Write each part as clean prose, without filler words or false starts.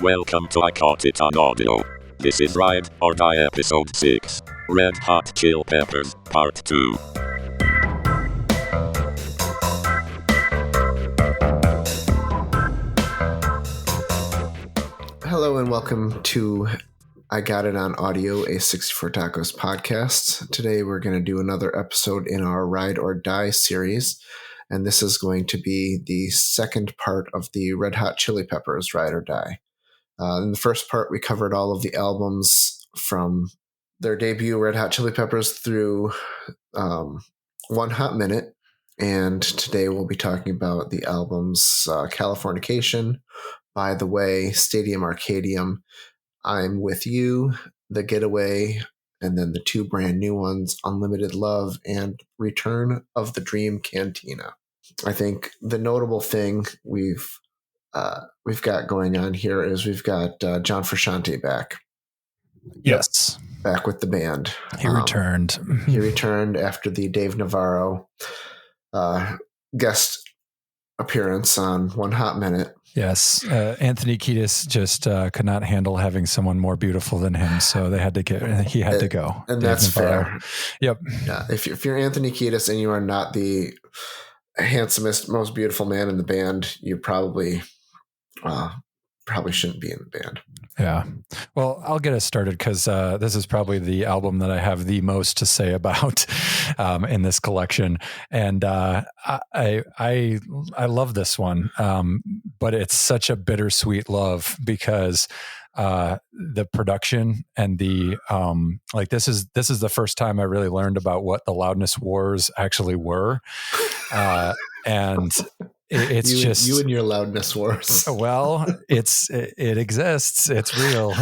Welcome to I Caught It on Audio. This is Ride or Die Episode 6, Red Hot Chili Peppers, Part 2. Hello and welcome to I Got It on Audio, a 64 Tacos podcast. Today we're going to do another episode in our Ride or Die series, and this is going to be the second part of the Red Hot Chili Peppers Ride or Die. In the first part, we covered all of the albums from their debut, Red Hot Chili Peppers, through One Hot Minute, and today we'll be talking about the albums Californication, By the Way, Stadium Arcadium, I'm With You, The Getaway, and then the two brand new ones, Unlimited Love and Return of the Dream Canteen. I think the notable thing we've got going on here is we've got John Frusciante back. Yes. Back with the band. He returned. He returned after the Dave Navarro guest appearance on One Hot Minute. Yes. Anthony Kiedis just could not handle having someone more beautiful than him, so he had to go. And Dave that's Navarro. fair. Yep. Yeah. If you're Anthony Kiedis and you are not the handsomest, most beautiful man in the band, you probably shouldn't be in the band. Yeah. Well, I'll get us started because this is probably the album that I have the most to say about in this collection, and I love this one, but it's such a bittersweet love because the production and the this is the first time I really learned about what the Loudness Wars actually were, and. It's just you and your Loudness Wars. Well, it exists. It's real.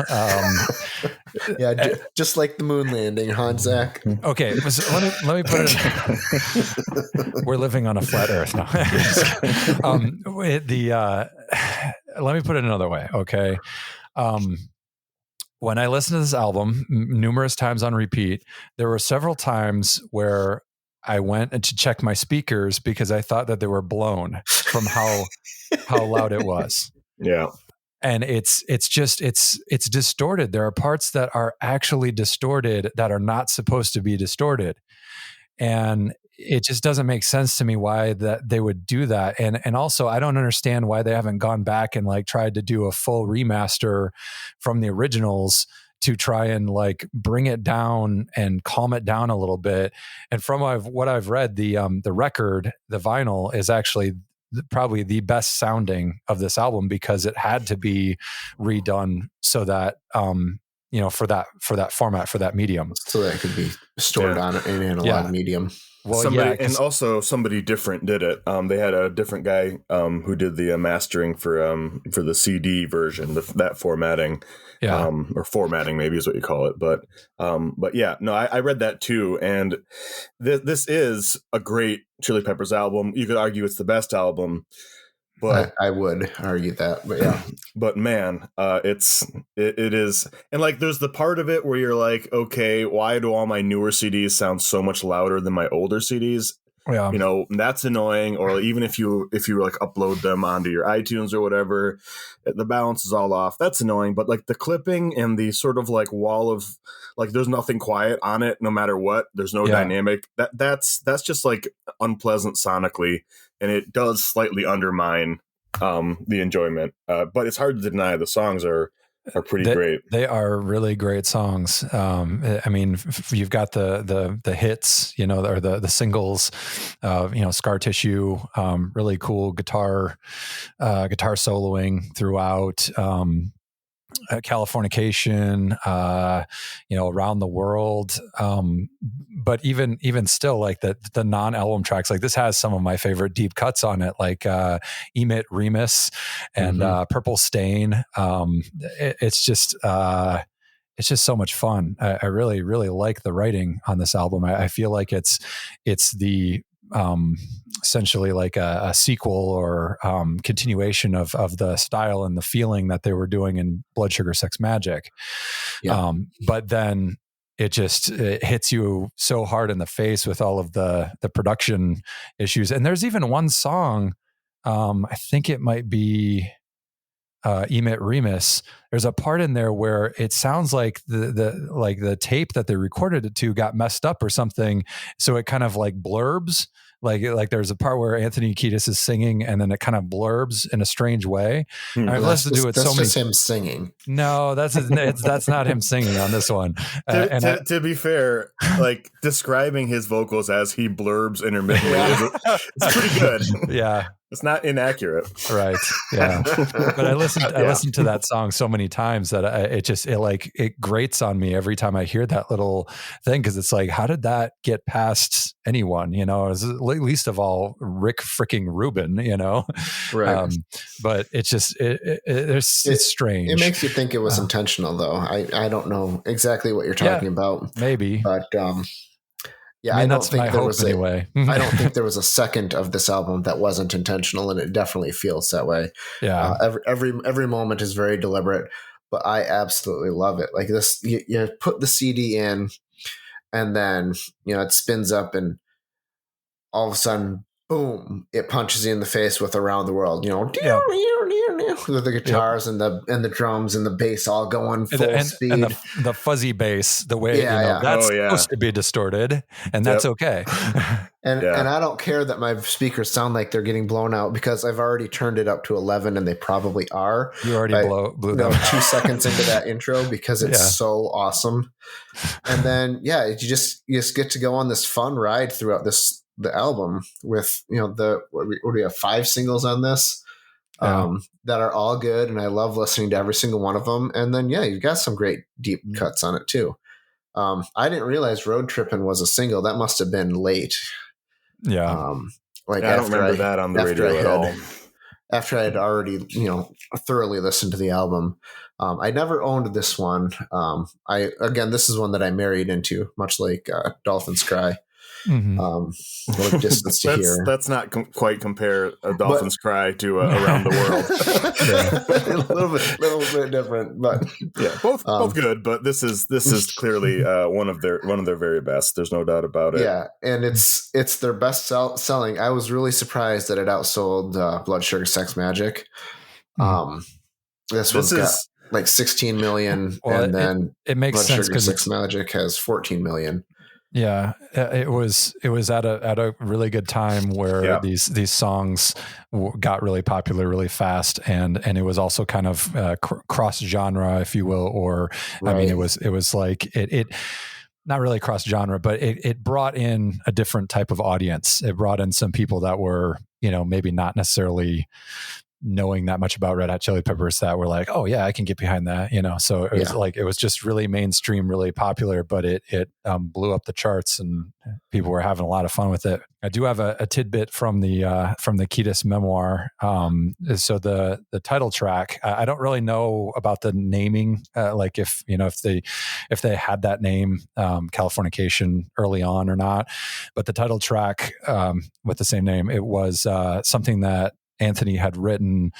Just like the moon landing, huh, Zach? Okay, so let me put it. We're living on a flat Earth now. Let me put it another way. Okay, when I listened to this album numerous times on repeat, there were several times where I went to check my speakers because I thought that they were blown from how loud it was. Yeah. And it's distorted. There are parts that are actually distorted that are not supposed to be distorted. And it just doesn't make sense to me why that they would do that. And also I don't understand why they haven't gone back and tried to do a full remaster from the originals to try and bring it down and calm it down a little bit. And from what I've read, the record, the vinyl, is actually probably the best sounding of this album because it had to be redone so that for that format, for that medium, so that it could be stored on an analog medium. Well, and also somebody different did it. They had a different guy who did the mastering for the CD version, that formatting, or formatting maybe is what you call it. But yeah, no, I read that too, and this is a great Chili Peppers album. You could argue it's the best album, but I would argue that. But yeah, but man, it is, and there's the part of it where you're like, okay, why do all my newer CDs sound so much louder than my older CDs? Yeah, that's annoying. Or even if you upload them onto your iTunes or whatever, the balance is all off. That's annoying. But the clipping and the sort of wall of there's nothing quiet on it, no matter what. There's no dynamic. That's just unpleasant sonically, and it does slightly undermine the enjoyment. But it's hard to deny the songs are pretty great. They are really great songs. I mean, you've got the hits, or the singles, Scar Tissue, really cool guitar soloing throughout. Californication, Around the World, but even still, the non-album tracks, this has some of my favorite deep cuts on it, Emit Remus and Purple Stain. It's just so much fun. I really, really like the writing on this album. I feel like it's the essentially a sequel or continuation of the style and the feeling that they were doing in Blood Sugar Sex Magic. Yeah. But then it hits you so hard in the face with all of the production issues. And there's even one song, I think it might be Emit Remus, there's a part in there where it sounds like the tape that they recorded it to got messed up or something, so it kind of like blurbs. Like there's a part where Anthony Kiedis is singing and then it kind of blurbs in a strange way. I've listened to it so many. That's just him singing. No, that's not him singing on this one. To be fair, like describing his vocals as he blurbs intermittently, it's pretty good. Yeah. It's not inaccurate. Right. Yeah. But I listened to that song so many times that it grates on me every time I hear that little thing. Cause it's like, how did that get past anyone? You know, least of all Rick freaking Rubin, you know? Right. But it's just, it's strange. It makes you think it was intentional though. I don't know exactly what you're talking about. Maybe. But, yeah, I mean, don't that's think my there hope was anyway. I don't think there was a second of this album that wasn't intentional, and it definitely feels that way. Yeah, every moment is very deliberate, but I absolutely love it. Like this, you put the CD in, and then it spins up, and all of a sudden, boom! It punches you in the face with "Around the World." With the guitars and the drums and the bass all going full speed, and the fuzzy bass, the way that's supposed to be distorted, and that's okay. And I don't care that my speakers sound like they're getting blown out because I've already turned it up to 11, and they probably are. You already blew them 2 seconds into that intro because it's so awesome. And then you just get to go on this fun ride throughout the album with what do we have, 5 singles on this. That are all good, and I love listening to every single one of them. And then you've got some great deep cuts on it too. I didn't realize Road Trippin' was a single. That must have been late. I don't remember that on the radio at all. After I had already thoroughly listened to the album. I never owned this one. This is one that I married into, much like Dolphins Cry. Mm-hmm. Distance to here. Let's not quite compare a Dolphin's Cry to Around the World. a little bit different, but both good. But this is clearly one of their very best. There's no doubt about it. Yeah, and it's their best selling. I was really surprised that it outsold Blood Sugar Sex Magic. This one's got like 16 million, and then it makes Blood sense Sugar Sex Magic has 14 million. Yeah, it was at a really good time where these songs got really popular really fast, and it was also kind of cross genre, if you will, or right. I mean, it was like it not really cross genre, but it brought in a different type of audience. It brought in some people that were maybe not necessarily knowing that much about Red Hot Chili Peppers that were like, oh yeah, I can get behind that, so it was like, it was just really mainstream, really popular, but it blew up the charts and people were having a lot of fun with it. I do have a tidbit from the Kiedis memoir. So the title track, I don't really know about the naming, like if they had that name, Californication, early on or not, but the title track with the same name, it was something that Anthony had written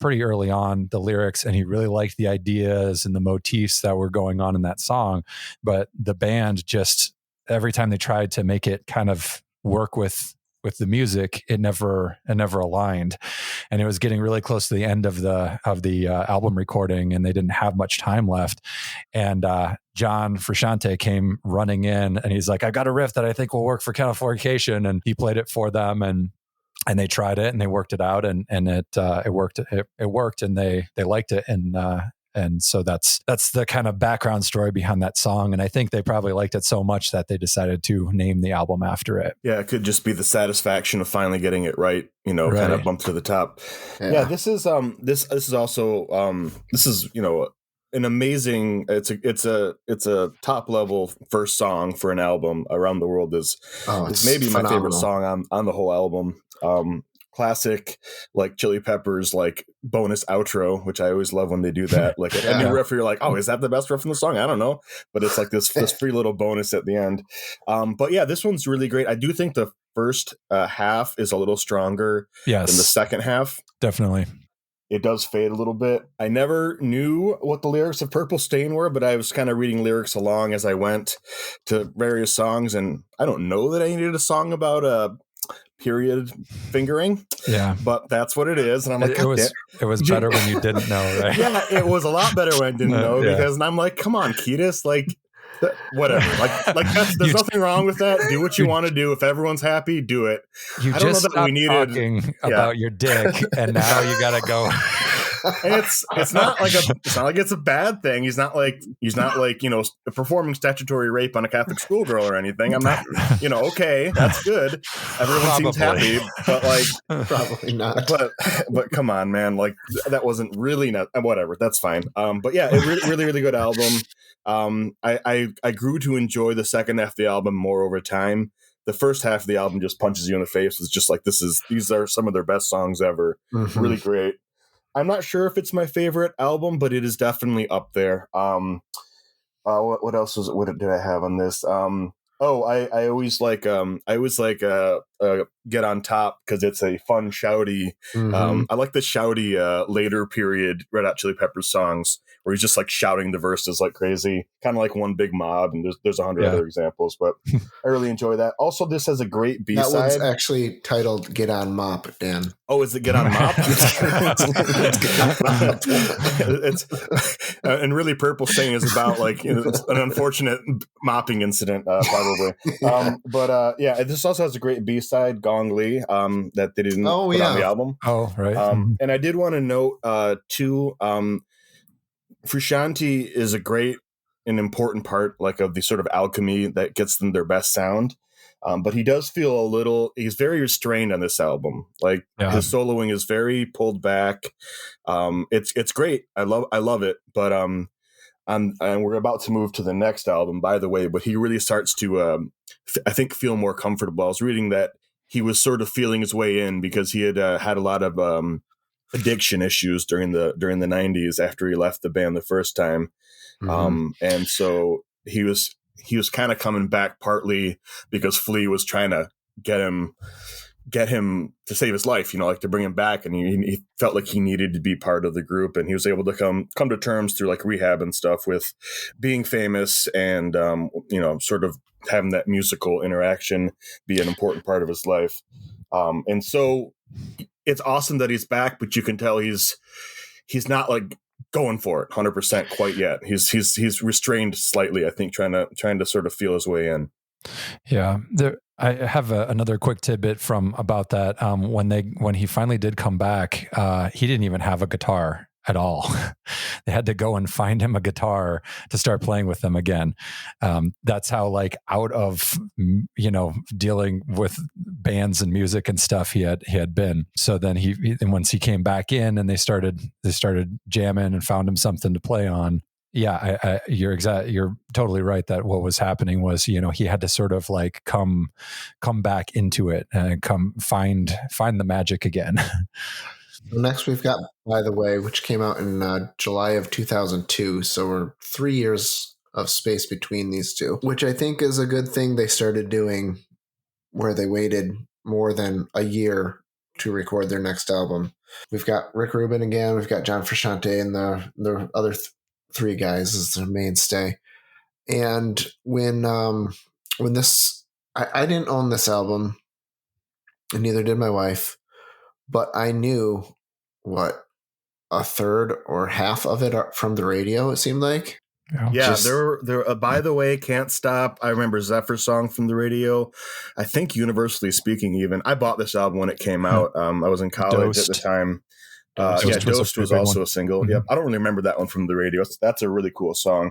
pretty early on, the lyrics, and he really liked the ideas and the motifs that were going on in that song. But the band just, every time they tried to make it kind of work with the music, it never aligned. And it was getting really close to the end of the album recording, and they didn't have much time left. And John Frusciante came running in, and he's like, "I got a riff that I think will work for Californication," and he played it for them, and they tried it and they worked it out, and it worked. It worked, and they liked it, and so that's the kind of background story behind that song. And I think they probably liked it so much that they decided to name the album after it. Yeah, it could just be the satisfaction of finally getting it right. Kind of bump to the top. Yeah, this is also this is an amazing. It's a top level first song for an album. Around the World is maybe my favorite song on the whole album. Classic, like Chili Peppers, like bonus outro, which I always love when they do that. Like any riff, you're like, oh, is that the best riff in the song? I don't know, but it's like this free little bonus at the end. But yeah, this one's really great. I do think the first half is a little stronger than the second half. Definitely. It does fade a little bit. I never knew what the lyrics of Purple Stain were, but I was kind of reading lyrics along as I went to various songs, and I don't know that I needed a song about period fingering. Yeah. But that's what it is. And I'm like, it was better when you didn't know, right? Yeah, it was a lot better when I didn't know, Yeah. because I'm like, come on, Ketis, like, whatever. Like there's nothing wrong with that. Do what you want to do. If everyone's happy, do it. You I don't just know that we needed talking about your dick, and now you gotta go. And it's not like it's a bad thing. He's not like performing statutory rape on a Catholic schoolgirl or anything. I'm not, okay, that's good. Everyone seems happy, but like Probably not. But come on, man, like that wasn't really not whatever. That's fine. But yeah, a really really good album. I grew to enjoy the second half of the album more over time. The first half of the album just punches you in the face. It's just like these are some of their best songs ever. Mm-hmm. Really great. I'm not sure if it's my favorite album, but it is definitely up there. What else what did I have on this? I always like Get on Top, because it's a fun, shouty. I like the shouty later period Red Hot Chili Peppers songs where he's just like shouting the verses like crazy, kind of like One Big Mob, and there's 100 other examples, but I really enjoy that. Also, this has a great B-side. That one's actually titled Get On Mop, Dan. Oh, is it Get On Mop? It's and really Purple Stain is about like it's an unfortunate mopping incident, probably. Yeah, this also has a great B-side, Gong Li, that they didn't put on the album. Oh, right. And I did want to note too, Frusciante is a great and important part like of the sort of alchemy that gets them their best sound. But he does feel he's very restrained on this album. Like his soloing is very pulled back. It's great. I love it. But and we're about to move to the next album, by the way, but he really starts to, I think, feel more comfortable. I was reading that he was sort of feeling his way in because he had had a lot of addiction issues during the 90s after he left the band the first time. And so he was kind of coming back partly because Flea was trying to get him to save his life, like to bring him back. And he felt like he needed to be part of the group, and he was able to come to terms through like rehab and stuff with being famous and, sort of having that musical interaction be an important part of his life. And so it's awesome that he's back, but you can tell he's not like going for it 100% quite yet. He's restrained slightly, I think, trying to sort of feel his way in. Yeah, I have another quick tidbit about that. When he finally did come back, he didn't even have a guitar at all. They had to go and find him a guitar to start playing with them again. That's how like out of dealing with bands and music and stuff he had been. So then and once he came back in and they started jamming and found him something to play on. Yeah, you're totally right that what was happening was, he had to sort of like come back into it and come find the magic again. Next, we've got By the Way, which came out in July of 2002. So we're 3 years of space between these two, which I think is a good thing they started doing, where they waited more than a year to record their next album. We've got Rick Rubin again. We've got John Frusciante and the other three guys as their mainstay. And when this, I didn't own this album, and neither did my wife. But I knew a third or half of it from the radio, it seemed like. Yeah, there. By the Way, Can't Stop. I remember Zephyr's song from the radio. I think Universally Speaking, even. I bought this album when it came out. I was in college at the time. Dosed was also a single. Mm-hmm. Yep. I don't really remember that one from the radio. That's a really cool song.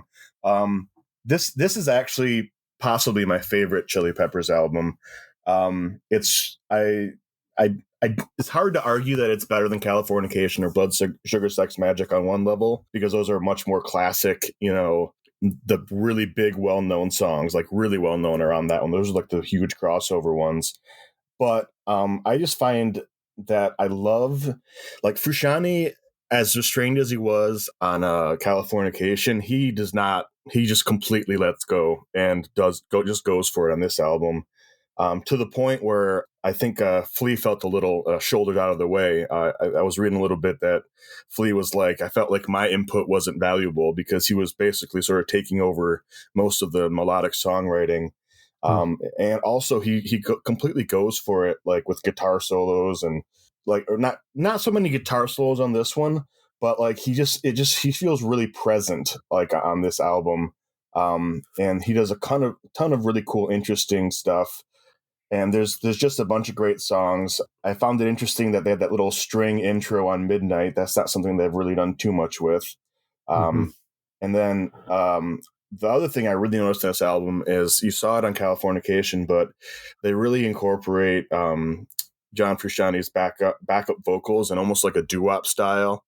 This is actually possibly my favorite Chili Peppers album. It's hard to argue that it's better than Californication or Blood Sugar Sex Magic on one level, because those are much more classic, the really big, well-known songs, like really well-known are on that one. Those are like the huge crossover ones. But I just find that I love, like, Frusciante, as restrained as he was on Californication, he just completely lets go and just goes for it on this album. To the point where I think Flea felt a little shouldered out of the way. I was reading a little bit that Flea was like, I felt like my input wasn't valuable because he was basically sort of taking over most of the melodic songwriting. And also completely goes for it, like with guitar solos and like, or not so many guitar solos on this one, but like he feels really present like on this album. And he does a ton of really cool, interesting stuff. And there's just a bunch of great songs. I found it interesting that they had that little string intro on Midnight. That's not something they've really done too much with. And then the other thing I really noticed in this album is, you saw it on Californication, but they really incorporate John Frusciante's backup vocals and almost like a doo-wop style,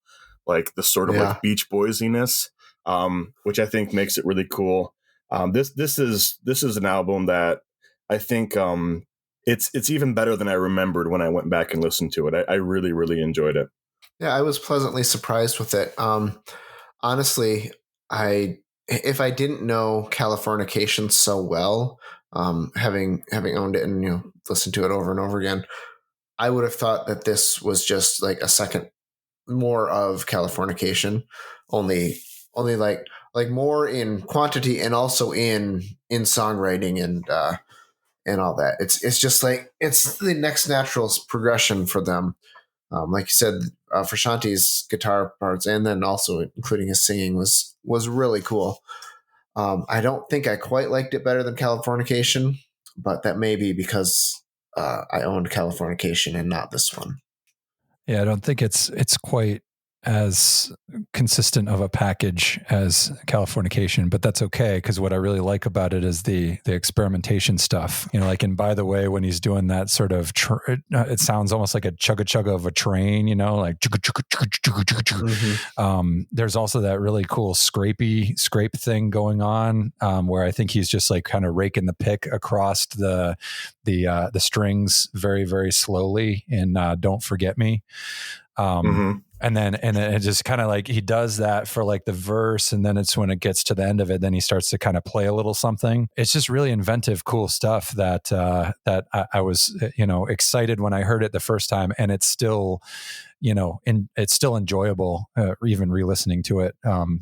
like the sort of like Beach Boysiness, which I think makes it really cool. This is an album that I think it's even better than I remembered when I went back and listened to it. I really, really enjoyed it. Yeah, I was pleasantly surprised with it. Honestly, if I didn't know Californication so well, having owned it and listened to it over and over again, I would have thought that this was just like a second more of Californication, only like more in quantity and also in songwriting and all that. It's just like it's the next natural progression for them. Like you said, Frusciante's guitar parts and then also including his singing was really cool. I don't think I quite liked it better than Californication, but that may be because I owned Californication and not this one. Yeah, I don't think it's quite as consistent of a package as Californication, but that's okay, because what I really like about it is the experimentation stuff. Like in By the Way, when he's doing that sort of it sounds almost like a chugga of a train, like there's also that really cool scrape thing going on, where I think he's just like kind of raking the pick across the strings very, very slowly in Don't Forget Me. And then it just kind of like he does that for like the verse, and then it's when it gets to the end of it, then he starts to kind of play a little something. It's just really inventive, cool stuff that I was excited when I heard it the first time, and it's still it's still enjoyable, even re-listening to it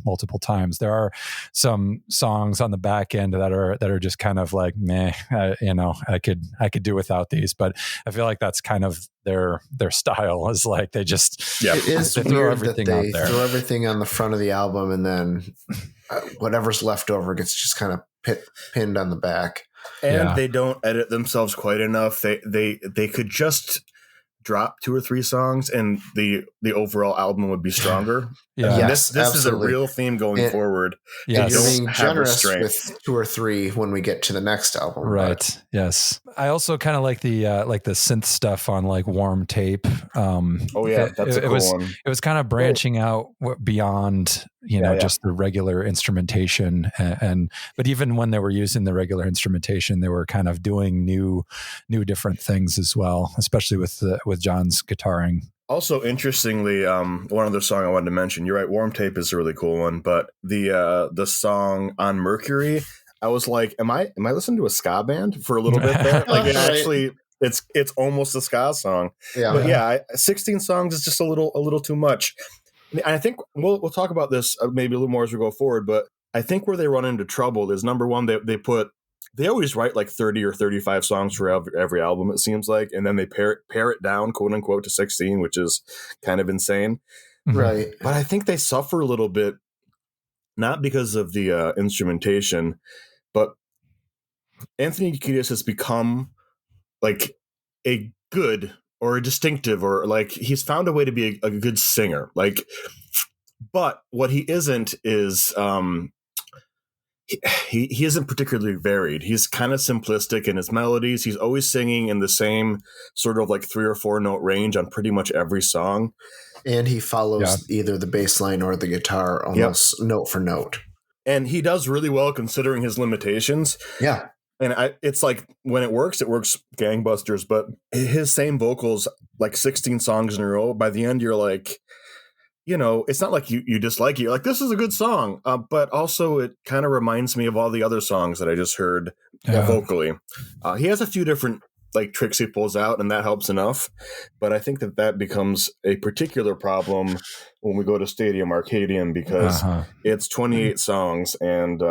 multiple times. There are some songs on the back end that are just kind of like meh, I could do without these, but I feel like that's kind of their style, is like they just it is they throw everything out there. Throw everything on the front of the album, and then whatever's left over gets just kind of pinned on the back. And they don't edit themselves quite enough. They could just drop 2 or 3 songs and the overall album would be stronger. Yeah. Yes, this is a real theme going forward. Yes. You're being generous with 2 or 3 when we get to the next album. Right. But. Yes. I also kind of like the synth stuff on like Warm Tape. That's a cool one. It was kind of branching out beyond just the regular instrumentation, but even when they were using the regular instrumentation, they were kind of doing new different things as well, especially with John's guitaring. Also, interestingly, one other song I wanted to mention. You're right, Warm Tape is a really cool one, but the song On Mercury, I was like, am I listening to a ska band for a little bit there? Like it actually, it's almost a ska song. Yeah, but 16 songs is just a little too much. And I think we'll talk about this maybe a little more as we go forward, but I think where they run into trouble is, number one, they always write like 30 or 35 songs for every album, it seems like, and then they pare it down, quote unquote, to 16, which is kind of insane. Right. But I think they suffer a little bit, not because of the instrumentation, but Anthony Kiedis has become like a good or a distinctive, or like he's found a way to be a good singer. Like, but what he isn't is he isn't particularly varied. He's kind of simplistic in his melodies. He's always singing in the same sort of like 3 or 4 note range on pretty much every song. And he follows either the bass line or the guitar almost note for note. And he does really well considering his limitations. Yeah. And it's like when it works gangbusters, but his same vocals, like 16 songs in a row, by the end, you're like, it's not like you dislike it. You're like, this is a good song. But also it kind of reminds me of all the other songs that I just heard vocally. He has a few different like tricks he pulls out, and that helps enough. But I think that becomes a particular problem when we go to Stadium Arcadium, because it's 28 songs, and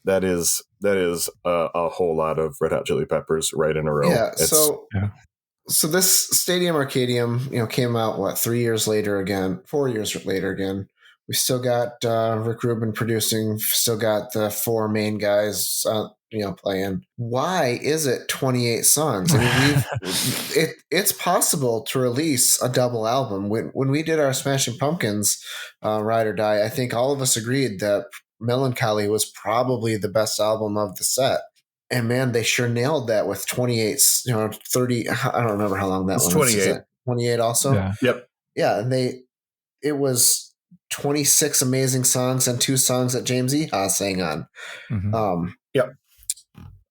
that is that is a whole lot of Red Hot Chili Peppers right in a row. Yeah. So this Stadium Arcadium, came out 3 years later again, 4 years later again. We still got Rick Rubin producing, still got the four main guys, playing. Why is it 28 songs? I mean, it's possible to release a double album. When we did our Smashing Pumpkins Ride or Die, I think all of us agreed that Melancholy was probably the best album of the set. And man, they sure nailed that with 28, 30. I don't remember how long that It's one 28. was. 28 also? Yeah. Yep. Yeah, and it was 26 amazing songs and 2 songs that James Iha sang on. Mm-hmm. Yep.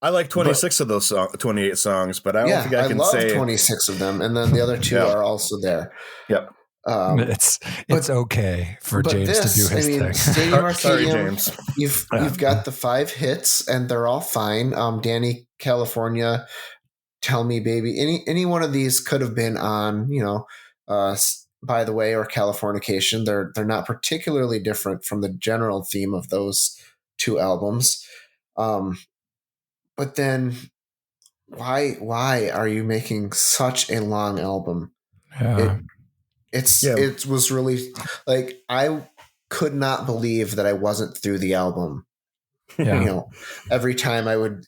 I like 26 of those 28 songs, but I don't think I can love say 26 of them, and then the other 2 are also there. Yep. It's okay for James to do his thing. Stadium Arcadium, Sorry, James. You've got the 5 hits, and they're all fine. Danny, California, Tell Me Baby. Any one of these could have been on, By the Way or Californication. They're not particularly different from the general theme of those 2 albums. But then why are you making such a long album? Yeah. It was really like, I could not believe that I wasn't through the album. Yeah. Every time I would,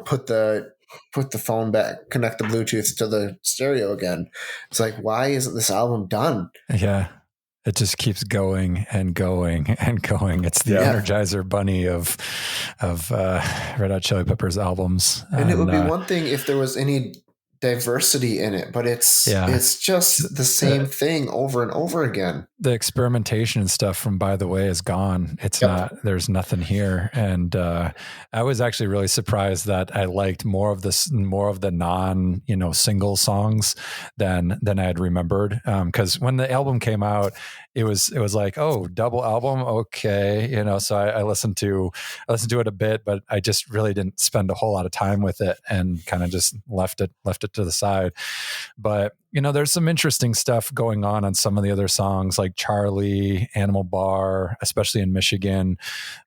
put the phone back, connect the Bluetooth to the stereo again. It's like, why isn't this album done? Yeah. It just keeps going and going and going. It's the Energizer Bunny of Red Hot Chili Peppers albums. And it would be one thing if there was any diversity in it, but it's just the same thing over and over again. The experimentation and stuff from By the Way is gone. It's not, there's nothing here. And I was actually really surprised that I liked more of the non, single songs than I had remembered. Because when the album came out, it was like, oh, double album, okay, so I listened to it a bit, but I just really didn't spend a whole lot of time with it and kind of just left it to the side. But there's some interesting stuff going on some of the other songs, like Charlie, Animal Bar, especially in Michigan.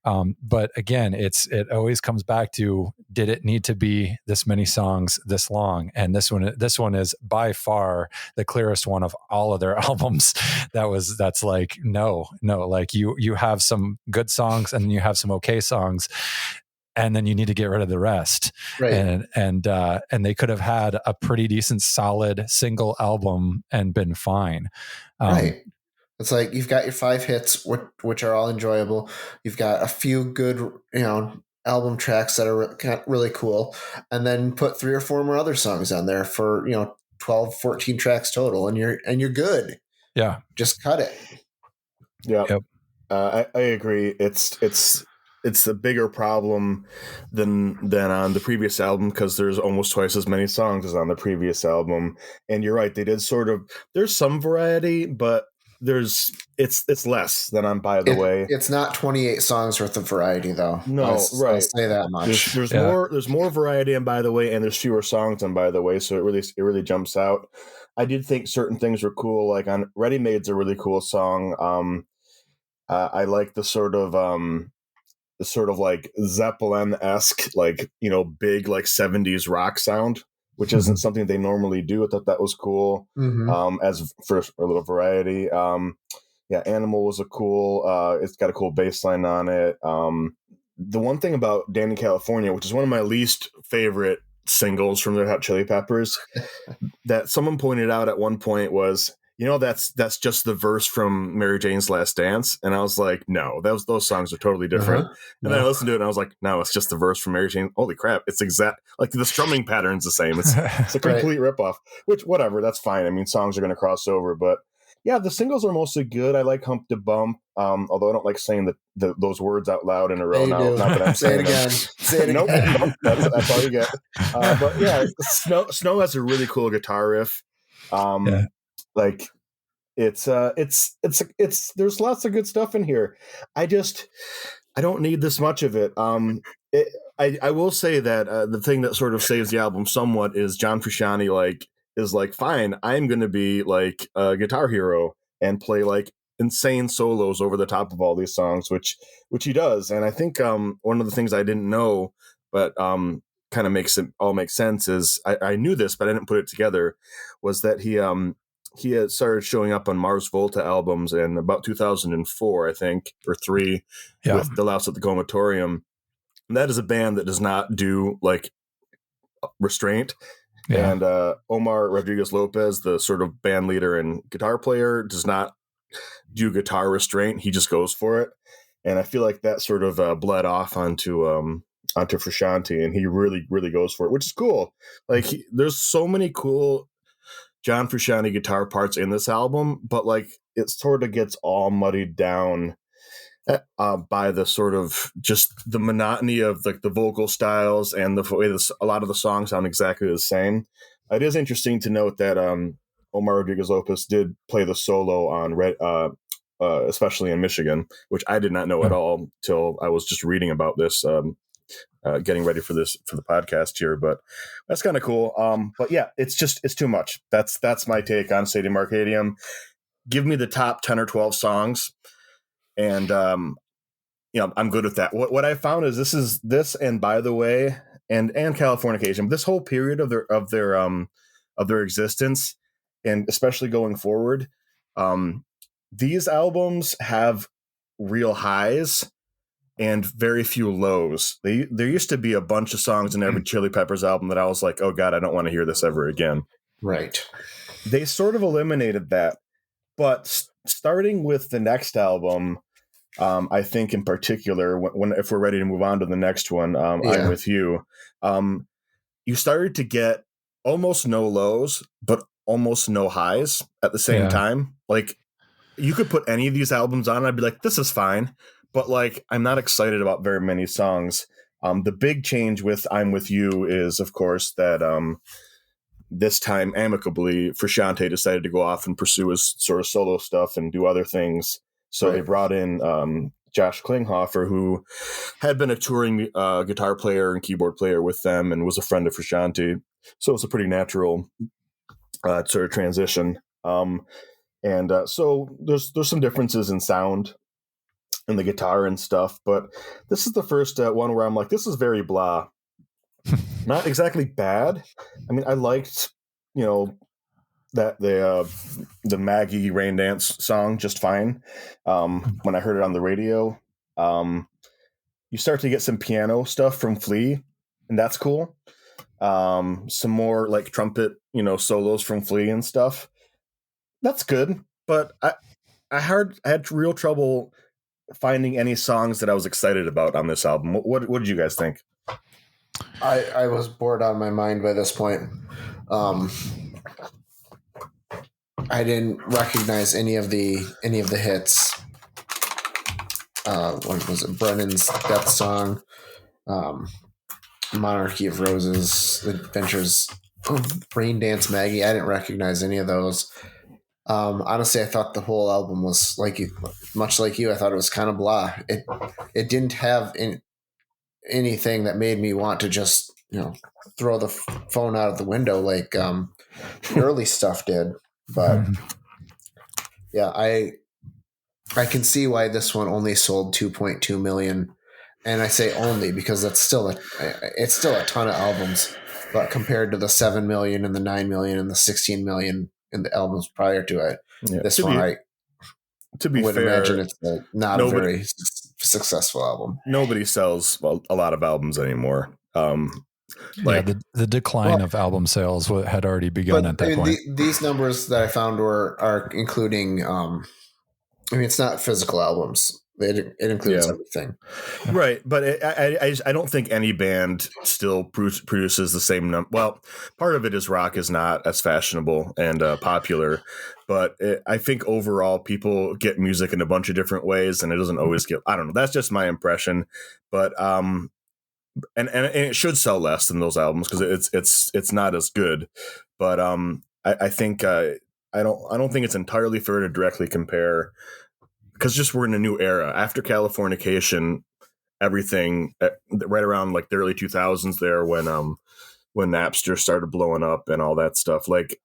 But again, it always comes back to, did it need to be this many songs this long? And this one is by far the clearest one of all of their albums. That's like, no, like you have some good songs and you have some okay songs, and then you need to get rid of the rest. Right. And they could have had a pretty decent, solid single album and been fine. Right. It's like, you've got your 5 hits, which are all enjoyable. You've got a few good, album tracks that are really cool, and then put 3 or 4 more other songs on there for 12, 14 tracks total, and you're good. Yeah. Just cut it. Yeah. Yep. I agree. It's a bigger problem than on the previous album, because there's almost twice as many songs as on the previous album. And you're right, they did there's some variety, but it's less than on By the Way. It's not 28 songs worth of variety, though. No, I'll right. say that much. There's more variety on By the Way, and there's fewer songs on By the Way, so it really jumps out. I did think certain things were cool, like on Ready Made's a really cool song. I like the sort of like Zeppelin-esque, like, big, like 70s rock sound, which isn't something they normally do. I thought that was cool. As for a little variety. Animal was it's got a cool bass line on it. The one thing about Danny California, which is one of my least favorite singles from the Hot Chili Peppers, that someone pointed out at one point was, that's just the verse from Mary Jane's Last Dance. And I was like, no, those songs are totally different. And then I listened to it and I was like, no, it's just the verse from Mary Jane. Holy crap. It's exact, like the strumming pattern's the same. It's a complete ripoff, which, whatever, that's fine. I mean, songs are going to cross over, but yeah, the singles are mostly good. I like Hump to Bump. Although I don't like saying those words out loud in a row. Not that I'm saying again. Say it nope, again. Nope, that's all you get. But yeah, Snow has a really cool guitar riff. Like it's there's lots of good stuff in here. I don't need this much of it. I will say that the thing that sort of saves the album somewhat is John Frusciante is like, fine, I'm going to be like a guitar hero and play like insane solos over the top of all these songs, which he does. And I think one of the things I didn't know, but kind of makes it all make sense, is I knew this, but I didn't put it together, was that he had started showing up on Mars Volta albums in about 2004, I think, or 3, with The Louse at the Comatorium. And that is a band that does not do like restraint. Yeah. And Omar Rodriguez Lopez, the sort of band leader and guitar player, does not do guitar restraint. He just goes for it. And I feel like that sort of bled off onto Frusciante, and he really, really goes for it, which is cool. Like there's so many cool John Frusciante guitar parts in this album, but like it sort of gets all muddied down by the sort of just the monotony of like the vocal styles and the way a lot of the songs sound exactly the same. It is interesting to note that Omar Rodriguez Lopez did play the solo on especially in Michigan, which I did not know at all till I was just reading about this, getting ready for the podcast here. But that's kind of cool. But yeah, it's too much. That's my take on Stadium Arcadium. Give me the top 10 or 12 songs, and I'm good with that. What I found is this and By the Way and Californication, this whole period of their existence, and especially going forward, these albums have real highs and very few lows. There used to be a bunch of songs in every Chili Peppers album that I was like, oh God, I don't want to hear this ever again. Right. They sort of eliminated that. But starting with the next album, I think in particular, if we're ready to move on to the next one, I'm With You, you started to get almost no lows, but almost no highs at the same time. Like you could put any of these albums on and I'd be like, this is fine. But like, I'm not excited about very many songs. The big change with I'm With You is, of course, that this time amicably, Frusciante decided to go off and pursue his sort of solo stuff and do other things. So they brought in Josh Klinghoffer, who had been a touring guitar player and keyboard player with them and was a friend of Frusciante. So it's a pretty natural sort of transition. So there's some differences in sound and the guitar and stuff, but this is the first one where I'm like, this is very blah. Not exactly bad. I mean, I liked, that the Maggie Rain Dance song just fine. When I heard it on the radio, you start to get some piano stuff from Flea, and that's cool. Some more like trumpet, solos from Flea and stuff. That's good, but I had real trouble finding any songs that I was excited about on this album. What did you guys think? I was bored out of my mind by this point. I didn't recognize any of the hits. What was it? Brennan's Death Song, Monarchy of Roses, Adventures, Rain Dance Maggie. I didn't recognize any of those. Honestly, I thought the whole album was much like you. I thought it was kind of blah. It didn't have anything that made me want to just throw the phone out of the window like the early stuff did. But yeah, I can see why this one only sold 2.2 million, and I say only because it's still a ton of albums. But compared to the 7 million and the 9 million and the 16 million in the albums prior to it, this one to be fair, imagine it's not a very successful album. Nobody sells a lot of albums anymore. The decline of album sales had already begun at that point. These numbers that I found are including. It's not physical albums. It includes everything, right? But I don't think any band still produces the same number. Well, part of it is rock is not as fashionable and popular, but I think overall people get music in a bunch of different ways, and it doesn't always get. I don't know. That's just my impression, but and it should sell less than those albums because it's not as good. But I think I don't think it's entirely fair to directly compare. Because just we're in a new era after Californication, everything right around like the early 2000s there when Napster started blowing up and all that stuff. Like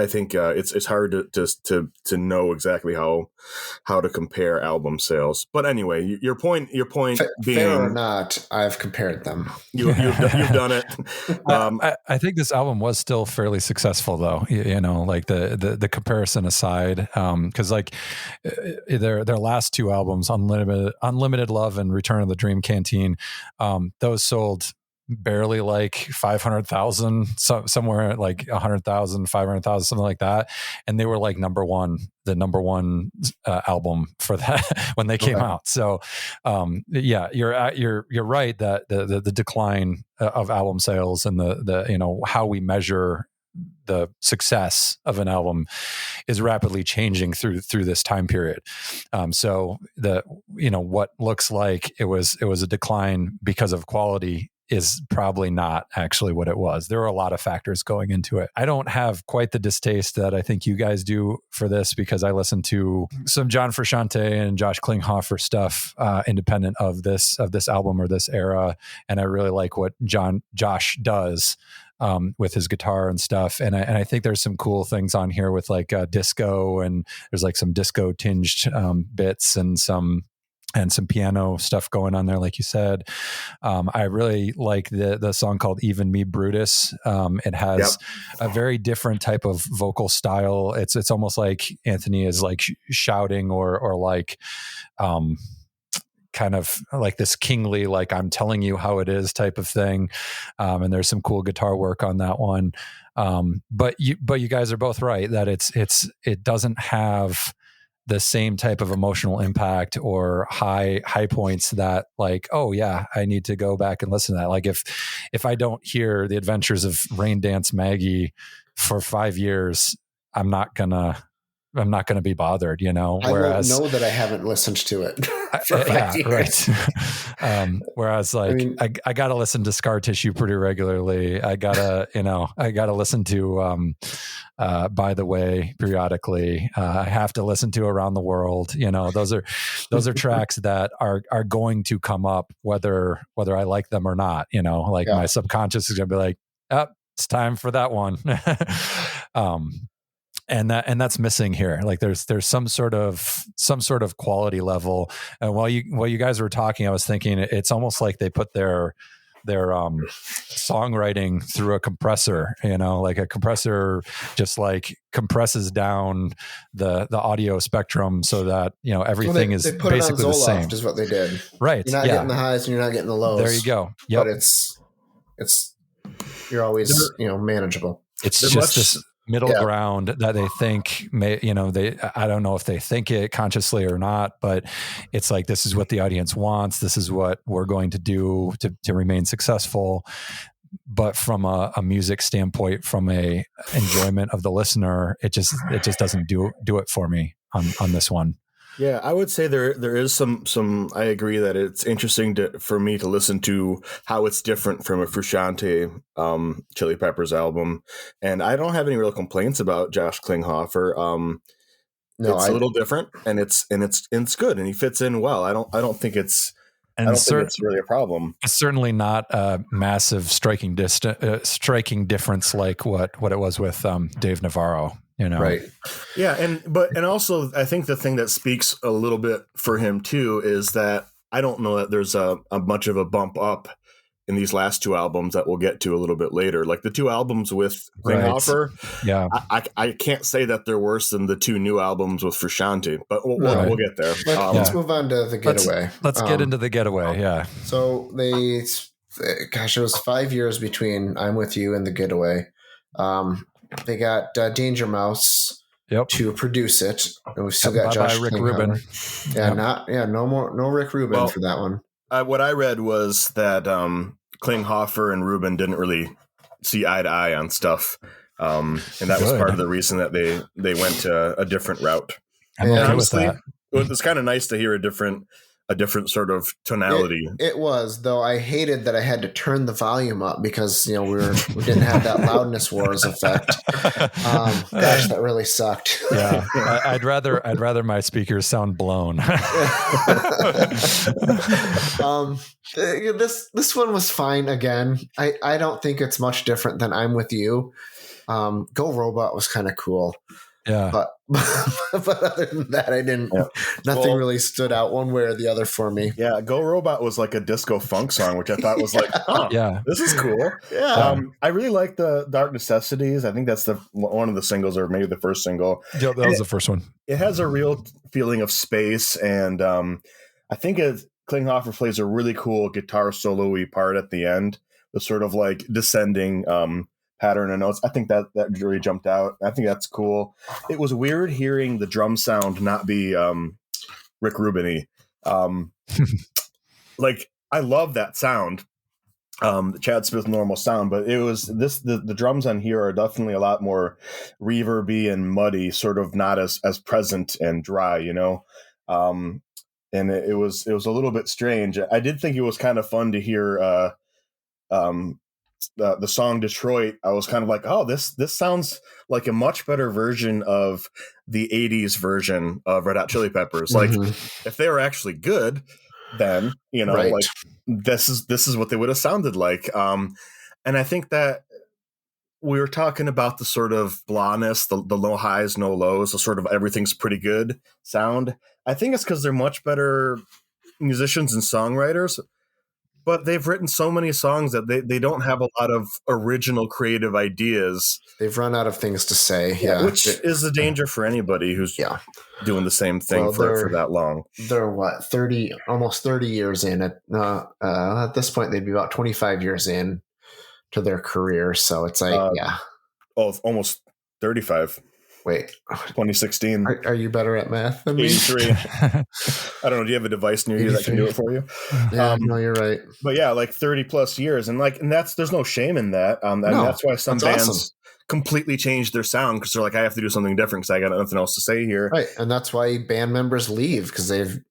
I think it's hard to know exactly how to compare album sales. But anyway, your point being, fair or not, I've compared them. You've done it. I think this album was still fairly successful, though. Like the comparison aside, because like their last two albums, Unlimited Love and Return of the Dream Canteen, those sold barely like 500,000, somewhere like 100,000, 500,000, something like that, and they were like the number one album for that when they came out. So yeah, you're right that the decline of album sales and the how we measure the success of an album is rapidly changing through this time period. So what looks like it was a decline because of quality is probably not actually what it was. There are a lot of factors going into it. I don't have quite the distaste that I think you guys do for this, because I listen to some John Frusciante and Josh Klinghoffer stuff independent of this album or this era, and I really like what Josh does with his guitar and stuff. And I think there's some cool things on here with like disco, and there's like some disco tinged bits and some piano stuff going on there, like you said. I really like the song called Even Me Brutus. It has a very different type of vocal style. It's almost like Anthony is like shouting or like kind of like this kingly, like I'm telling you how it is type of thing. And there's some cool guitar work on that one. But you guys are both right that it doesn't have the same type of emotional impact or high points that like, oh yeah, I need to go back and listen to that. Like if I don't hear The Adventures of Rain Dance Maggie for 5 years, I'm not gonna be bothered, Whereas I won't know that I haven't listened to it for 5 years. Right. Whereas like I gotta listen to Scar Tissue pretty regularly. I gotta listen to By the Way periodically. I have to listen to Around the World. Those are tracks that are going to come up whether I like them or not. My subconscious is gonna be like, oh, it's time for that one. And that's missing here. Like there's some sort of quality level. And while you guys were talking, I was thinking it's almost like they put their songwriting through a compressor. Like a compressor just like compresses down the audio spectrum so that everything is basically the same. Is what they did. Right. You're not getting the highs and you're not getting the lows. There you go. Yep. But it's you're always manageable. It's just this middle ground that they think I don't know if they think it consciously or not, but it's like, this is what the audience wants. This is what we're going to do to remain successful. But from a music standpoint, from a enjoyment of the listener, it just doesn't do it for me on this one. Yeah, I would say there is some. I agree that it's interesting for me to listen to how it's different from a Frusciante Chili Peppers album, and I don't have any real complaints about Josh Klinghoffer. It's a little different, and it's good, and he fits in well. I don't think it's. I don't think it's really a problem. It's certainly not a massive striking difference like what it was with Dave Navarro. Right. Yeah. And also I think the thing that speaks a little bit for him too, is that I don't know that there's a much of a bump up in these last two albums that we'll get to a little bit later. Like the two albums with Klinghoffer. Right. Yeah. I can't say that they're worse than the two new albums with Frusciante, but we'll get there. Let's move on to the Getaway. Let's get into the Getaway. Yeah. So it was 5 years between I'm With You and the Getaway. They got Danger Mouse to produce it, and we've still got Josh Rick Rubin. No Rick Rubin for that one. What I read was that Klinghoffer and Rubin didn't really see eye to eye on stuff, and that was part of the reason that they went to a different route. I'm okay with that. It was kind of nice to hear a different sort of tonality. It was, though I hated that I had to turn the volume up because we didn't have that loudness wars effect. Gosh, that really sucked. Yeah, I'd rather my speakers sound blown. This one was fine. Again, I don't think it's much different than I'm With You. Go Robot was kind of cool. Yeah. But other than that, I didn't. Yeah. Nothing really stood out one way or the other for me. Yeah, Go Robot was like a disco funk song, which I thought was like, Yeah. this is cool. Yeah. I really like the Dark Necessities. I think that's one of the singles, or maybe the first single. Yeah, that was the first one. It has a real feeling of space, and I think Klinghoffer plays a really cool guitar solo-y part at the end, the sort of like descending pattern of notes. I think that really jumped out. I think that's cool. It was weird hearing the drum sound not be Rick Rubin-y. Like, I love that sound, the Chad Smith normal sound, but it was the drums on here are definitely a lot more reverby and muddy, sort of not as present and dry, you know. And it was a little bit strange. I did think it was kind of fun to hear the song Detroit. I was kind of like, oh, this sounds like a much better version of the 80s version of Red Hot Chili Peppers. Like, if they were actually good, then, you know, Right. like this is what they would have sounded like. And I think that we were talking about the sort of blahness, the low highs, no lows, the sort of everything's pretty good sound. I think it's because they're much better musicians and songwriters, but they've written so many songs that they don't have a lot of original creative ideas. They've run out of things to say. Yeah. Which is a danger for anybody who's doing the same thing for that long. They're almost 30 years in. At this point, they'd be about 25 years in to their career. So it's like, almost 35. Wait, 2016. Are you better at math than me? 83. I don't know. Do you have a device near you that can do it for you? Yeah, no, you're right. But yeah, like 30 plus years, and there's no shame in that. And that's why some bands completely changed their sound, because they're like, I have to do something different because I got nothing else to say here. Right, and that's why band members leave, because they've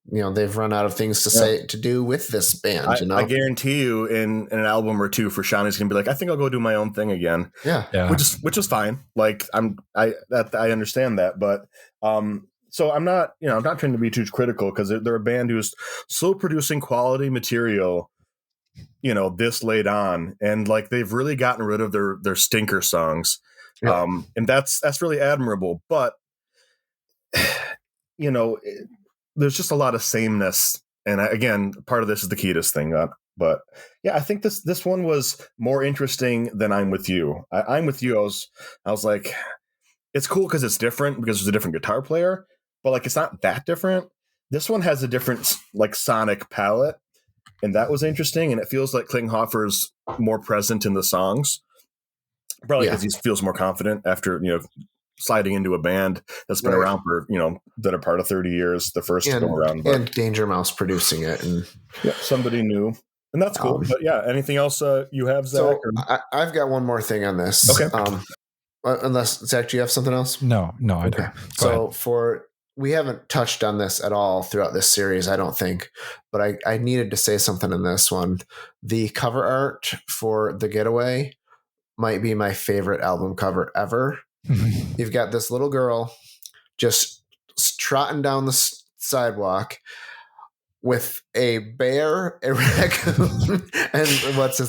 run out of things to say to do with this band. I guarantee you, in an album or two, for Sean, he's gonna be like, I think I'll go do my own thing again. Yeah. Which is fine. Like I understand that, but so I'm not trying to be too critical, because they're a band who's still producing quality material, you know, this late on, and like they've really gotten rid of their stinker songs. Yeah. And that's really admirable, but you know, there's just a lot of sameness, and again, part of this is the Kiedis thing, but yeah, I think this one was more interesting than I'm With You. I'm With You, I was like, it's cool because it's different, because there's a different guitar player, but like, it's not that different. This one has a different like sonic palette, and that was interesting, and it feels like Klinghoffer's more present in the songs, probably because he feels more confident after, you know, sliding into a band that's been around for, you know, that are part of 30 years, the first go around. And Danger Mouse producing it, and somebody new, and that's cool. But yeah, anything else you have, Zach? So I've got one more thing on this. Okay. Unless, Zach, do you have something else? No, I don't. So we haven't touched on this at all throughout this series, I don't think, but I needed to say something in this one. The cover art for The Getaway might be my favorite album cover ever. You've got this little girl just trotting down the sidewalk with a bear, a raccoon, and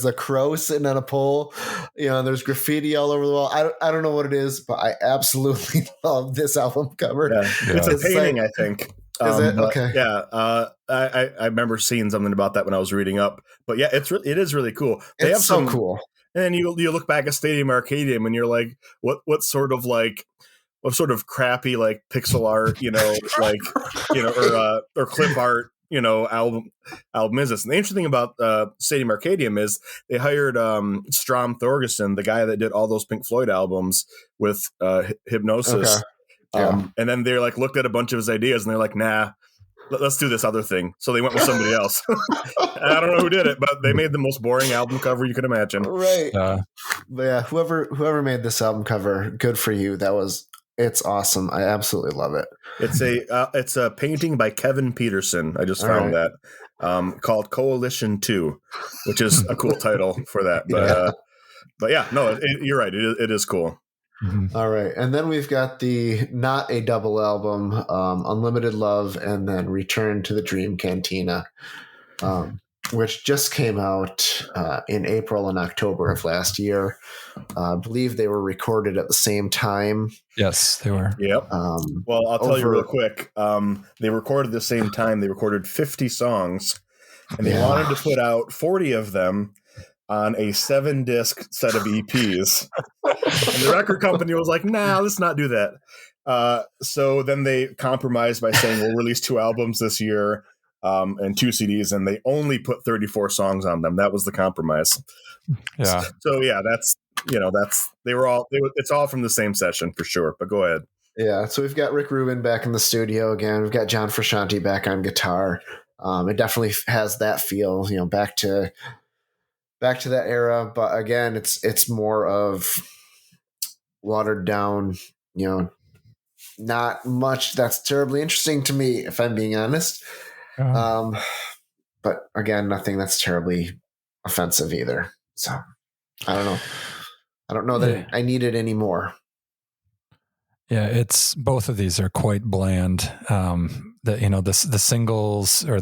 a crow sitting on a pole. You know, there's graffiti all over the wall. I don't know what it is, but I absolutely love this album cover. Yeah. It's a painting, I think. Is it? Okay. Yeah. I remember seeing something about that when I was reading up. But yeah, it is really cool. It's so cool. And you look back at Stadium Arcadium and you're like, what sort of crappy like pixel art, you know, like, you know, or clip art, you know, album is this. And the interesting thing about Stadium Arcadium is they hired Strom Thorgerson, the guy that did all those Pink Floyd albums with Hypnosis. Okay. Yeah. And then they like looked at a bunch of his ideas and they're like, nah, let's do this other thing. So they went with somebody else. I don't know who did it, but they made the most boring album cover you could imagine. Right. But yeah, whoever made this album cover, good for you. It's awesome. I absolutely love it. It's a painting by Kevin Peterson. I just found that called Coalition 2, which is a cool title for that. But yeah, no, you're right. It is cool. Mm-hmm. All right. And then we've got the not a double album, Unlimited Love, and then Return to the Dream Cantina. which just came out in April and October of last year. I believe they were recorded at the same time. Yes, they were. Yep. Well, I'll tell you real quick. They recorded at the same time. They recorded 50 songs, and they wanted to put out 40 of them on a 7-disc set of EPs. And the record company was like, nah, let's not do that. So then they compromised by saying we'll release 2 albums this year and 2 CDs, and they only put 34 songs on them. That was the compromise. Yeah. So yeah, it's all from the same session for sure, but go ahead. Yeah, so we've got Rick Rubin back in the studio again. We've got John Frusciante back on guitar. It definitely has that feel, back to that era. But again, it's more of watered down, not much that's terribly interesting to me, if I'm being honest. But again, nothing that's terribly offensive either. So I don't know. I don't know that I need it anymore. Yeah, it's both of these are quite bland. The singles, or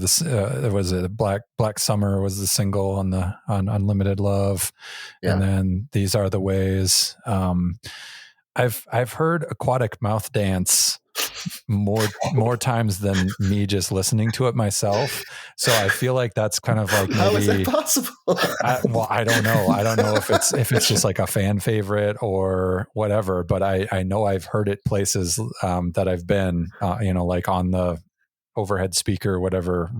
was it Black Summer was the single on Unlimited Love, and then These Are the Ways. I've heard Aquatic Mouth Dance more times than me just listening to it myself. So I feel like that's kind of like, maybe, how is that possible? I don't know. I don't know if it's just like a fan favorite or whatever, but I know I've heard it places that I've been, like on the overhead speaker, whatever.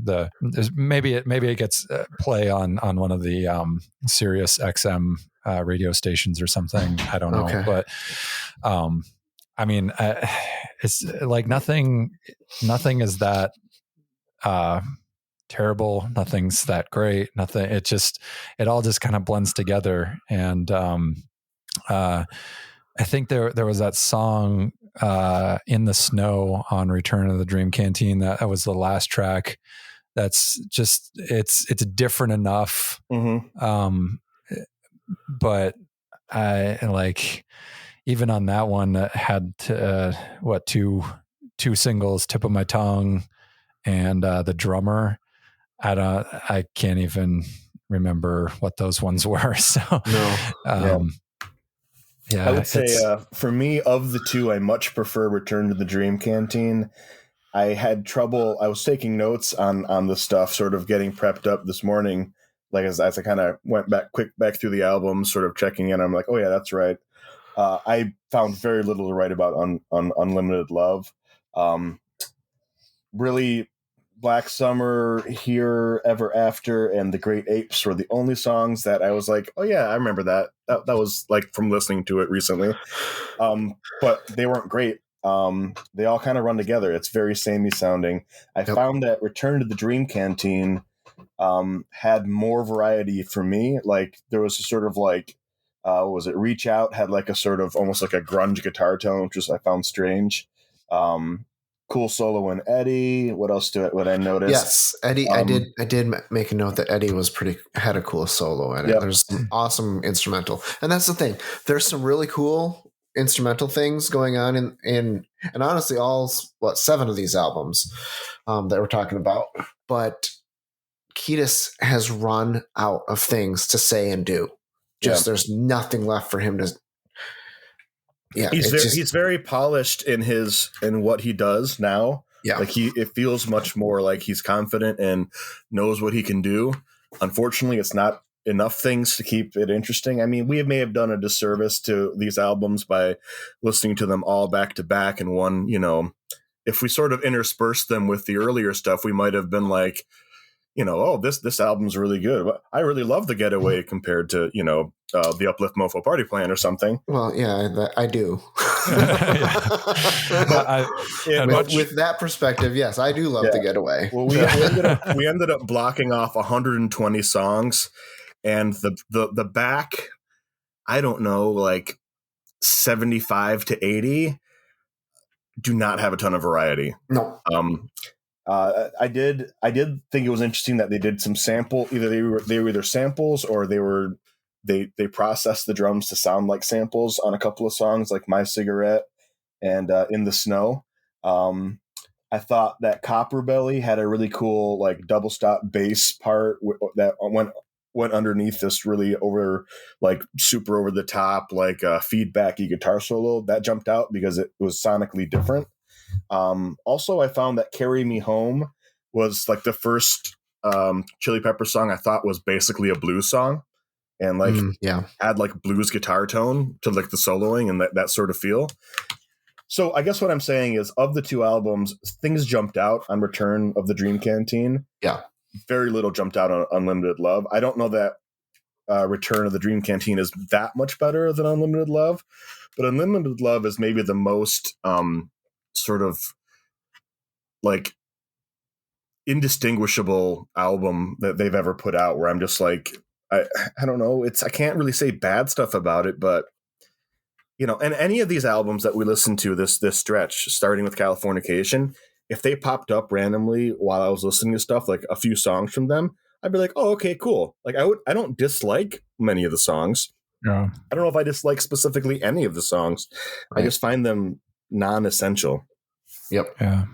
Maybe it gets play on one of the Sirius XM radio stations or something. I don't know, but I mean, it's like nothing is that terrible. Nothing's that great. Nothing. It all just kind of blends together. And I think there was that song In the Snow on Return of the Dream Canteen. That was the last track. That's just it's different enough. Mm-hmm. But I like. Even on that one, that had two singles, Tip of My Tongue and The Drummer. I can't even remember what those ones were. So no. I would say for me, of the two, I much prefer Return to the Dream Canteen. I had trouble. I was taking notes on the stuff, sort of getting prepped up this morning. Like as I kind of went back through the album, sort of checking in. I'm like, oh yeah, that's right. I found very little to write about on Unlimited Love. Really, Black Summer, Here, Ever After, and The Great Apes were the only songs that I was like, oh yeah, I remember that. That was like from listening to it recently. But they weren't great. They all kind of run together. It's very samey sounding. I found that Return to the Dream Canteen had more variety for me. Like there was a sort of like, what was it? Reach Out had like a sort of almost like a grunge guitar tone, which I found strange. Cool solo in Eddie. What else would I notice? Yes, Eddie. I did make a note that Eddie had a cool solo in it. Yep. There's some awesome instrumental, and that's the thing. There's some really cool instrumental things going on in and honestly, all 7 of these albums that we're talking about. But Kiedis has run out of things to say and do. There's nothing left for him to. Yeah, he's very polished in what he does now. Yeah, like it feels much more like he's confident and knows what he can do. Unfortunately, it's not enough things to keep it interesting. I mean, we may have done a disservice to these albums by listening to them all back to back in one. If we sort of interspersed them with the earlier stuff, we might have been like, this album's really good. I really love the Getaway compared to, the Uplift Mofo Party Plan or something. Well, yeah, I do. With that perspective, yes, I do love the Getaway. Well, we ended up blocking off 120 songs, and the back, I don't know, like 75 to 80 do not have a ton of variety. No. I did think it was interesting that they did some sample. Either they were either samples or they processed the drums to sound like samples on a couple of songs, like My Cigarette and In the Snow. I thought that Copper Belly had a really cool like double stop bass part that went underneath this really super over the top like feedbacky guitar solo that jumped out because it was sonically different. Also, I found that "Carry Me Home" was like the first Chili Pepper song I thought was basically a blues song, and like had like blues guitar tone to like the soloing and that sort of feel. So I guess what I'm saying is, of the two albums, things jumped out on Return of the Dream Canteen. Yeah. Very little jumped out on Unlimited Love. I don't know that Return of the Dream Canteen is that much better than Unlimited Love, but Unlimited Love is maybe the most sort of like indistinguishable album that they've ever put out, where I'm just like, I don't know. I can't really say bad stuff about it, but you know, and any of these albums that we listened to this stretch, starting with Californication, if they popped up randomly while I was listening to stuff, like a few songs from them, I'd be like, oh, okay, cool. Like I don't dislike many of the songs. Yeah. I don't know if I dislike specifically any of the songs. Right. I just find them non-essential. Yep. Yeah.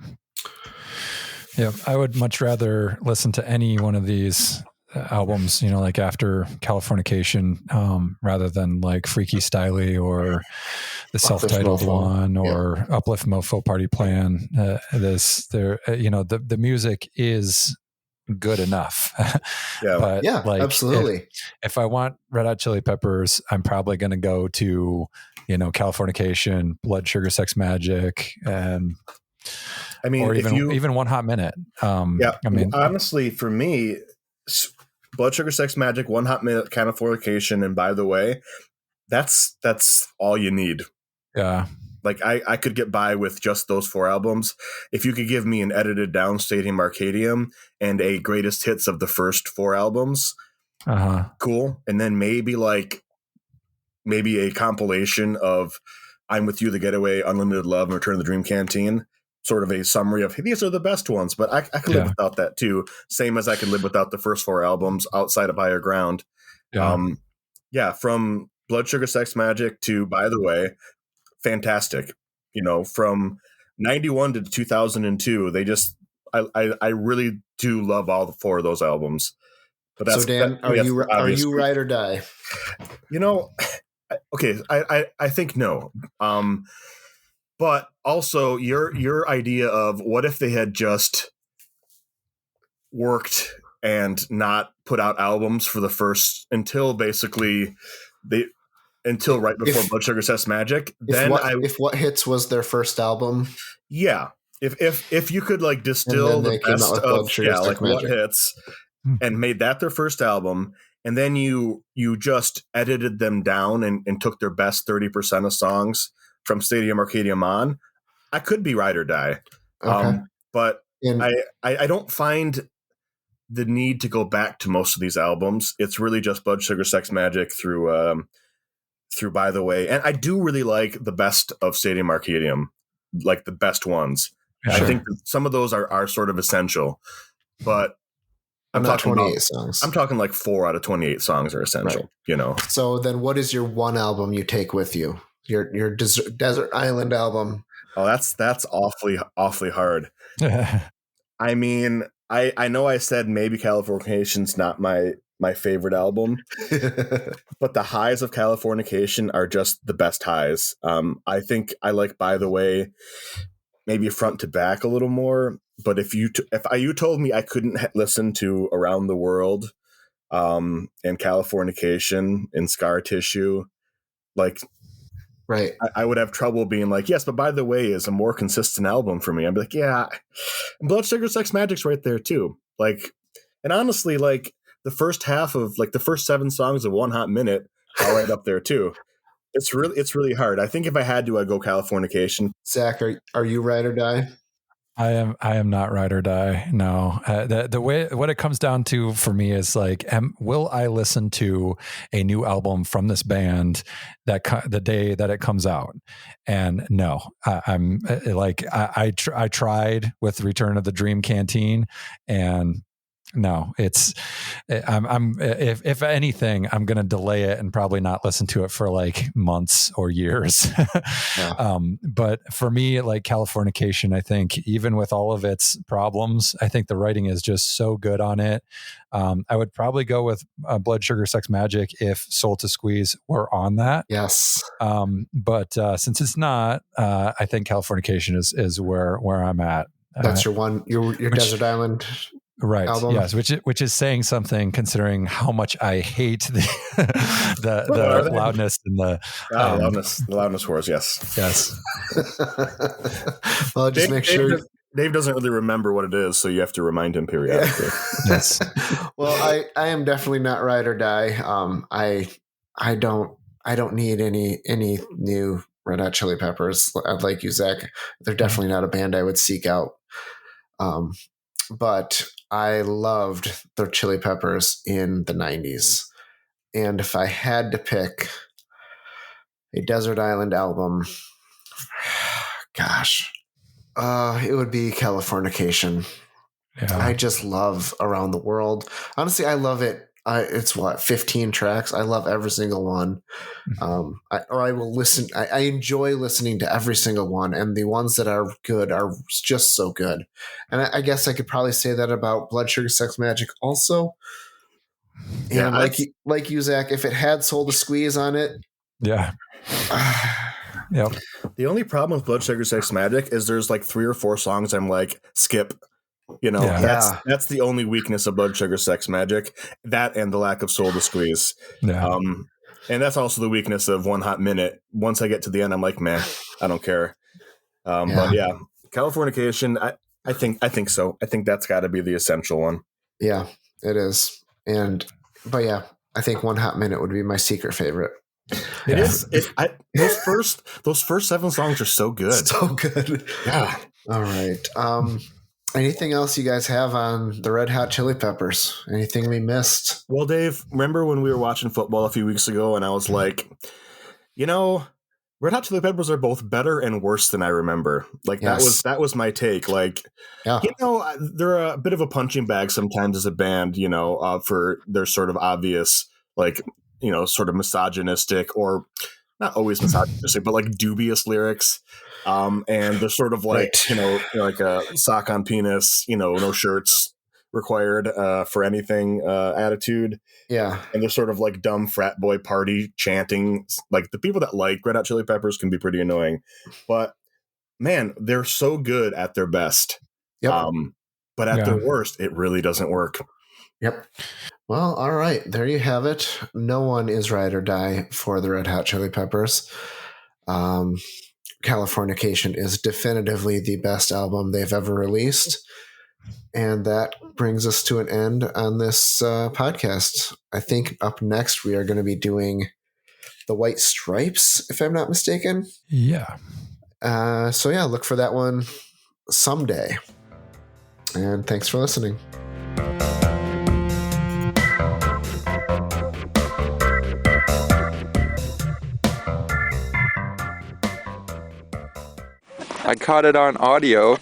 Yeah. I would much rather listen to any one of these albums, you know, like after Californication, rather than like Freaky Styley or the self-titled one or Uplift Mofo Party Plan. You know, the music is good enough. But like, absolutely. If I want Red Hot Chili Peppers, I'm probably going to go to, you know, Californication, Blood Sugar Sex Magic, and I mean, or even One Hot Minute. I mean, honestly, for me, Blood Sugar Sex Magic, One Hot Minute, Californication, and By the Way, that's all you need. Yeah. Like I could get by with just those 4 albums. If you could give me an edited down Stadium Arcadium and a greatest hits of the first 4 albums, cool. And then maybe a compilation of I'm With You, The Getaway, Unlimited Love, and Return of the Dream Canteen. Sort of a summary of, hey, these are the best ones, but I could live without that too. Same as I could live without the first 4 albums outside of Higher Ground. From Blood Sugar Sex Magic to By the Way, fantastic. You know, from 91 to 2002, they just, I really do love all 4 of those albums. But that's, so Dan, are you ride or die? You know, okay, I think no. But also your idea of what if they had just worked and not put out albums for the first until right before Blood Sugar Sex Magic. If What Hits was their first album, if you could like distill the best of like What Hits and made that their first album, and then you just edited them down and took their best 30% of songs from Stadium Arcadium on, I could be ride or die. Okay. But I don't find the need to go back to most of these albums. It's really just Blood Sugar Sex Magic through By the Way. And I do really like the best of Stadium Arcadium, like the best ones. Sure. I think that some of those are sort of essential, but I'm talking 28 songs. I'm talking like 4 out of 28 songs are essential, right. You know? So then what is your one album you take with you? Your Desert Island album? Oh, that's awfully hard. I mean, I know I said maybe Californication's not my favorite album, but the highs of Californication are just the best highs. I think I like By the Way maybe front to back a little more, but if you told me I couldn't listen to Around the World and Californication and Scar Tissue, like, right, I would have trouble being like, yes, but By the Way is a more consistent album for me. I'd be like, yeah, and Blood Sugar Sex Magic's right there too. Like, and honestly, like the first half of like the first 7 songs of One Hot Minute are right up there too. It's really hard. I think if I had to, I'd go Californication. Zach, are you ride or die? I am not ride or die. No, the way what it comes down to for me is like, will I listen to a new album from this band the day that it comes out? And no, I'm like I tried with Return of the Dream Canteen, and No, if anything, I'm going to delay it and probably not listen to it for like months or years. Yeah. But for me, like Californication, I think even with all of its problems, I think the writing is just so good on it. I would probably go with Blood Sugar Sex Magic if Soul to Squeeze were on that. Yes. But since it's not, I think Californication is where I'm at. That's your Desert Island. Right. Album. Yes. Which is saying something considering how much I hate the loudness and the loudness wars. Yes. Yes. Well, just make sure Dave doesn't really remember what it is, so you have to remind him periodically. Yes. Well, I am definitely not ride or die. I don't need any new Red Hot Chili Peppers. I'd like you, Zach. They're definitely not a band I would seek out. But I loved the Chili Peppers in the 90s. And if I had to pick a Desert Island album, gosh, it would be Californication. Yeah. I just love Around the World. Honestly, I love it. It's 15 tracks. I love every single one. I will listen. I enjoy listening to every single one, and the ones that are good are just so good. And I guess I could probably say that about Blood Sugar Sex Magic also. Yeah, and like you, Zach, if it had Soul to Squeeze on it, yeah. Yep. The only problem with Blood Sugar Sex Magic is there's like 3 or 4 songs I'm like skip. That's the only weakness of Blood Sugar Sex Magic. That and the lack of Soul to Squeeze. Yeah. And that's also the weakness of One Hot Minute. Once I get to the end, I'm like, man, I don't care. But yeah, Californication, I think so. I think that's got to be the essential one. Yeah, it is. But yeah, I think One Hot Minute would be my secret favorite. It is. Those first 7 songs are so good. So good. Yeah. All right. Anything else you guys have on the Red Hot Chili Peppers? Anything we missed? Well, Dave, remember when we were watching football a few weeks ago and I was like, Red Hot Chili Peppers are both better and worse than I remember. Like that was my take. Like, they're a bit of a punching bag sometimes as a band, for their sort of obvious, like, sort of misogynistic or not always misogynistic, but like dubious lyrics. And they're sort of like, like a sock on penis, no shirts required for anything attitude. Yeah. And they're sort of like dumb frat boy party chanting. Like the people that like Red Hot Chili Peppers can be pretty annoying. But man, they're so good at their best. Yep. But at their worst, it really doesn't work. Yep. Well, all right. There you have it. No one is ride or die for the Red Hot Chili Peppers. Californication is definitively the best album they've ever released. And that brings us to an end on this podcast. I think up next we are going to be doing the White Stripes, if I'm not mistaken. Yeah. So yeah, look for that one someday. And thanks for listening. I caught it on audio.